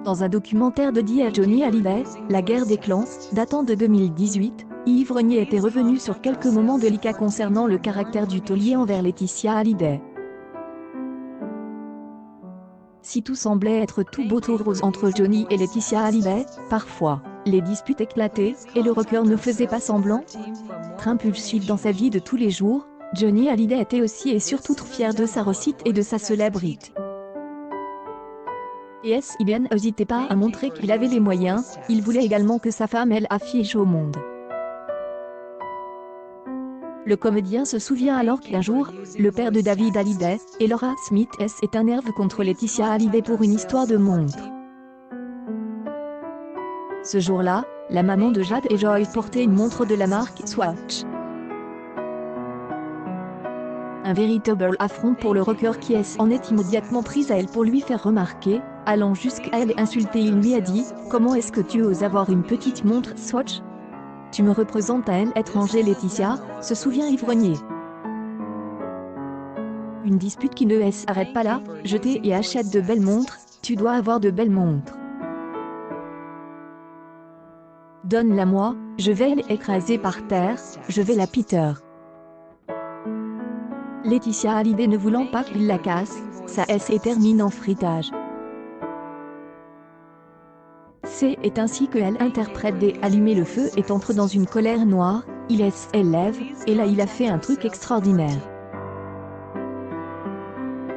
Dans un documentaire dédié à Johnny Hallyday, La guerre des clans, datant de 2018, Yves Renier était revenu sur quelques moments délicats concernant le caractère du taulier envers Laetitia Hallyday. Si tout semblait être tout beau tout rose entre Johnny et Laetitia Hallyday, parfois, les disputes éclataient, et le rocker ne faisait pas semblant. Très impulsif dans sa vie de tous les jours, Johnny Hallyday était aussi et surtout trop fier de sa réussite et de sa célébrité. Et il n'hésitait pas à montrer qu'il avait les moyens, il voulait également que sa femme elle affiche au monde. Le comédien se souvient alors qu'un jour, le père de David Hallyday, et Laura Smith est un nerve contre Laetitia Hallyday pour une histoire de montre. Ce jour-là, la maman de Jade et Joy portait une montre de la marque Swatch. Un véritable affront pour le rocker qui en est immédiatement prise à elle pour lui faire remarquer, allant jusqu'à elle insulter. Il lui a dit « Comment est-ce que tu oses avoir une petite montre Swatch? Tu me représentes à elle étranger Laetitia », se souvient Yves Renier. Une dispute qui ne s'arrête pas là, je t'ai et achète de belles montres, tu dois avoir de belles montres. Donne-la-moi, je vais l'écraser par terre, je vais la Peter. Laetitia Hallyday ne voulant pas qu'il la casse, sa et termine en fritage. C'est ainsi qu'elle interprète des Allumer le feu et entre dans une colère noire, elle lève, et là il a fait un truc extraordinaire.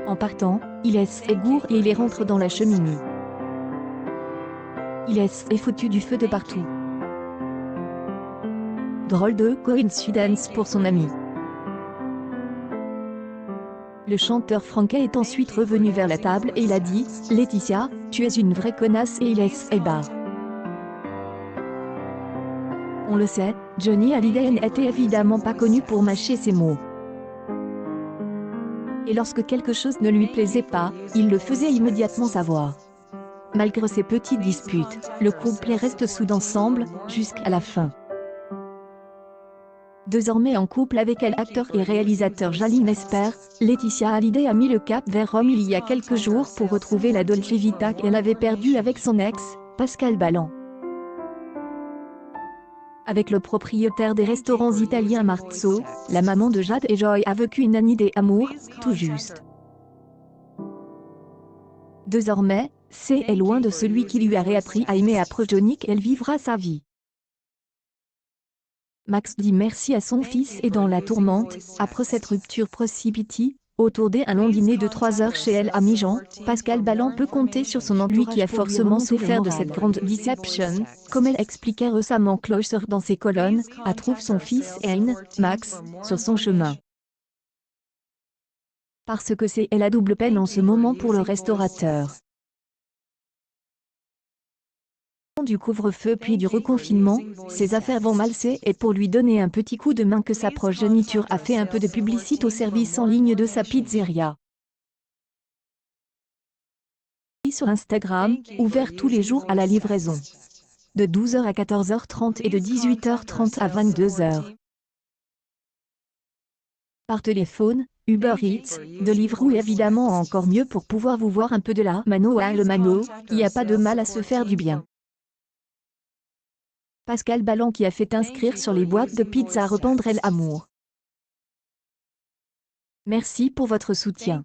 En partant, il gourre et il rentre dans la cheminée. Il est foutu du feu de partout. Drôle de coïncidence pour son ami. Le chanteur Franquet est ensuite revenu vers la table et il a dit « Laetitia, tu es une vraie connasse » et il est barre. On le sait, Johnny Hallyday n'était évidemment pas connu pour mâcher ses mots. Et lorsque quelque chose ne lui plaisait pas, il le faisait immédiatement savoir. Malgré ces petites disputes, le couple reste soudé ensemble, jusqu'à la fin. Désormais en couple avec l'acteur et réalisateur Jalil Esper, Laetitia Hallyday a mis le cap vers Rome il y a quelques jours pour retrouver la Dolce Vita qu'elle avait perdue avec son ex, Pascal Ballan. Avec le propriétaire des restaurants italiens Marzo, la maman de Jade et Joy a vécu une année d'amour, tout juste. Désormais, est loin de celui qui lui a réappris à aimer après Johnny qu'elle vivra sa vie. Max dit merci à son fils et dans la tourmente, après cette rupture précipitée, autour d'un long dîner de 3 heures chez elle à Mijan, Pascal Ballan peut compter sur son entourage. Lui qui a forcément souffert de cette grande déception, comme elle expliquait récemment Closer dans ses colonnes, a trouvé son fils Max, sur son chemin. Parce que c'est la double peine en ce moment pour le restaurateur. Du couvre-feu puis du reconfinement, ses affaires vont mal. Et pour lui donner un petit coup de main que sa progéniture a fait un peu de publicité au service en ligne de sa pizzeria. Sur Instagram, ouvert tous les jours à la livraison. De 12h à 14h30 et de 18h30 à 22h. Par téléphone, Uber Eats, Deliveroo et évidemment encore mieux pour pouvoir vous voir un peu de la mano à le mano, il n'y a pas de mal à se faire du bien. Pascal Ballan qui a fait inscrire sur les boîtes de pizza répandre l'amour. Merci pour votre soutien.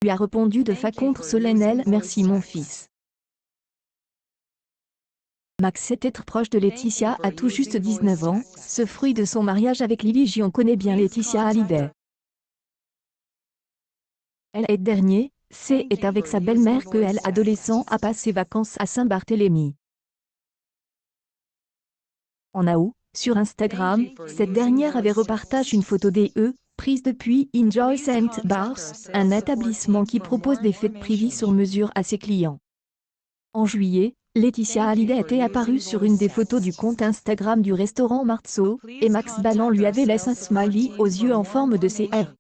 Lui a répondu de façon solennelle merci mon fils. Max est être proche de Laetitia à tout juste 19 ans, ce fruit de son mariage avec Lily J. On connaît bien Laetitia Hallyday. Elle est dernier, est avec sa belle-mère que elle adolescent a passé vacances à Saint-Barthélemy. En août, sur Instagram, cette dernière avait repartagé une photo prise depuis Enjoy St. Barth, un établissement qui propose des fêtes privées sur mesure à ses clients. En juillet, Laetitia Hallyday était apparue sur une des photos du compte Instagram du restaurant Marzo, et Max Ballan lui avait laissé un smiley aux yeux en forme de CR.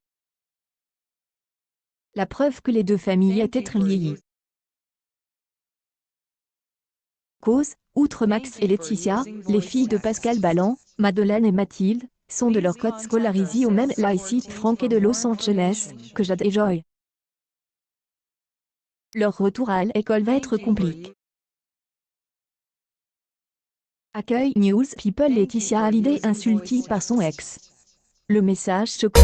La preuve que les deux familles étaient liées. Cause, outre Max et Laetitia, les filles de Pascal Ballan, Madeleine et Mathilde, sont de leur côté scolarisées au même lycée Franquet de Los Angeles, que Jade et Joy. Leur retour à l'école va être compliqué. Accueil News People Laetitia Hallyday insultée par son ex. Le message choquant.